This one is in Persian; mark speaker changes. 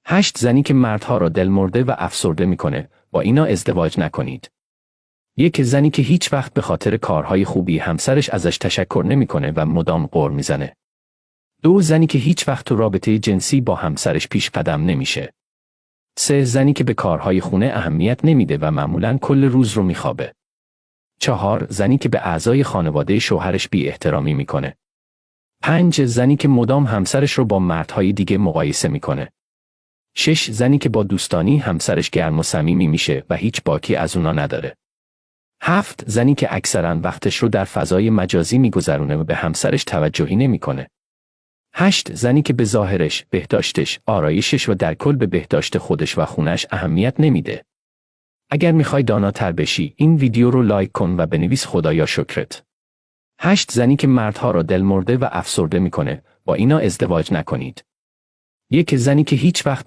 Speaker 1: 8 زنی که مردها را دلمرده و افسرده میکنه، با اینا ازدواج نکنید. 1 زنی که هیچ وقت به خاطر کارهای خوبی همسرش ازش تشکر نمیکنه و مدام غر میزنه. 2 زنی که هیچ وقت تو رابطه جنسی با همسرش پیش قدم نمیشه. 3 زنی که به کارهای خونه اهمیت نمیده و معمولاً کل روز رو میخوابه. 4 زنی که به اعضای خانواده شوهرش بی احترامی میکنه. 5 زنی که مدام همسرش رو با مردهای دیگه مقایسه میکنه. 6 زنی که با دوستانی همسرش گرم و صمیمی میشه و هیچ باکی از اونا نداره. 7 زنی که اکثراً وقتش رو در فضای مجازی میگذرونه و به همسرش توجهی نمیکنه. 8 زنی که به ظاهرش، بهداشتش، آرایشش و در کل به بهداشت خودش و خونش اهمیت نمیده. اگر میخوای داناتر بشی، این ویدیو رو لایک کن و بنویس خدایا شکرت. 8 زنی که مردها را دلمرده و افسرده میکنه، با اینا ازدواج نکنید. 1 زنی که هیچ وقت